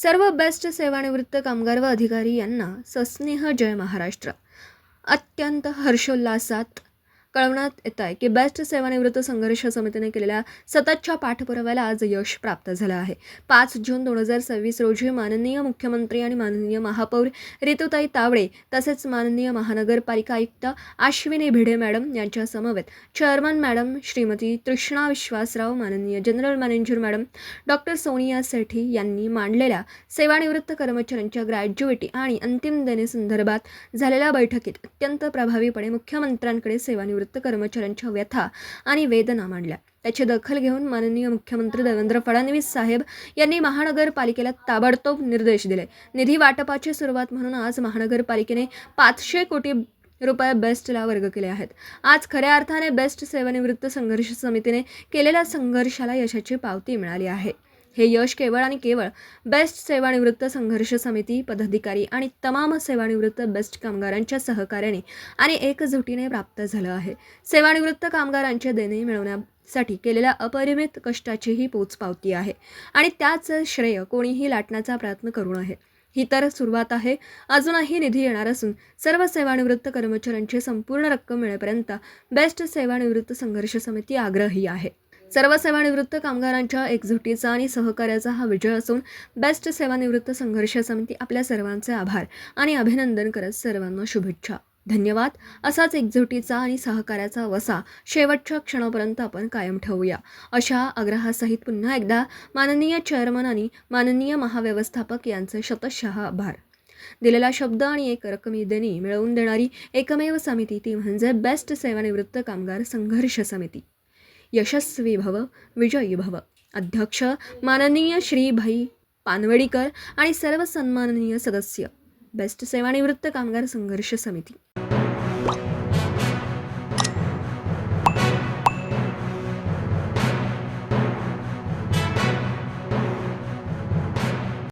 सर्व बेस्ट सेवानिवृत्त कामगार व अधिकारी यांना सस्नेह जय महाराष्ट्र. अत्यंत हर्षोल्लासात कळवण्यात येत आहे की बेस्ट सेवानिवृत्त संघर्ष समितीने केलेल्या सततच्या पाठपुराव्याला आज यश प्राप्त झालं आहे. 5 जून 2026 रोजी माननीय मुख्यमंत्री आणि माननीय महापौर ऋतुताई तावडे तसेच माननीय महानगरपालिका आयुक्त अश्विनी भिडे मॅडम यांच्या समवेत चेअरमन मॅडम श्रीमती तृष्णा विश्वासराव, माननीय general manager madam doctor Sonia Sethi यांनी मांडलेल्या सेवानिवृत्त कर्मचाऱ्यांच्या ग्रॅज्युएटी आणि अंतिम देणेसंदर्भात झालेल्या बैठकीत अत्यंत प्रभावीपणे मुख्यमंत्र्यांकडे सेवानिवृत्त कर्मचाऱ्यांच्या व्यथा आणि वेदना मांडल्या. त्याची दखल घेऊन माननीय मुख्यमंत्री देवेंद्र फडणवीस साहेब यांनी महानगरपालिकेला ताबडतोब निर्देश दिले. निधी वाटपाची सुरुवात म्हणून आज महानगरपालिकेने 500 कोटी रुपये बेस्टला वर्ग केले आहेत. आज खऱ्या अर्थाने बेस्ट सेवानिवृत्त संघर्ष समितीने केलेल्या संघर्षाला यशाची पावती मिळाली आहे. हे यश केवळ आणि केवळ बेस्ट सेवानिवृत्त संघर्ष समिती, पदाधिकारी आणि तमाम सेवानिवृत्त बेस्ट कामगारांच्या सहकार्याने आणि एकजुटीने प्राप्त झालं आहे. सेवानिवृत्त कामगारांचे देणे मिळवण्यासाठी केलेल्या अपरिमित कष्टाचीही पोचपावती आहे आणि त्याच श्रेय कोणीही लाटण्याचा प्रयत्न करू नये. ही तर सुरुवात आहे. अजूनही निधी येणार असून सर्व सेवानिवृत्त कर्मचाऱ्यांची संपूर्ण रक्कम मिळेपर्यंत बेस्ट सेवानिवृत्त संघर्ष समिती आग्रही आहे. सर्व सेवानिवृत्त कामगारांच्या एकजुटीचा आणि सहकार्याचा हा विजय असून बेस्ट सेवानिवृत्त संघर्ष समिती आपल्या सर्वांचे आभार आणि अभिनंदन करत सर्वांना शुभेच्छा. धन्यवाद. असाच एकजुटीचा आणि सहकार्याचा वसा शेवटच्या क्षणापर्यंत आपण कायम ठेवूया, अशा आग्रहासहित पुन्हा एकदा माननीय चेअरमन आणि माननीय महाव्यवस्थापक यांचे शतशः आभार. दिलेला शब्द आणि एक रकमी देणी मिळवून देणारी एकमेव समिती ती म्हणजे बेस्ट सेवानिवृत्त कामगार संघर्ष समिती. यशस्वी भव, विजयी भव. अध्यक्ष माननीय श्री भाई पानवडीकर आणि सर्व सन्माननीय सदस्य, बेस्ट सेवानिवृत्त कामगार संघर्ष समिती.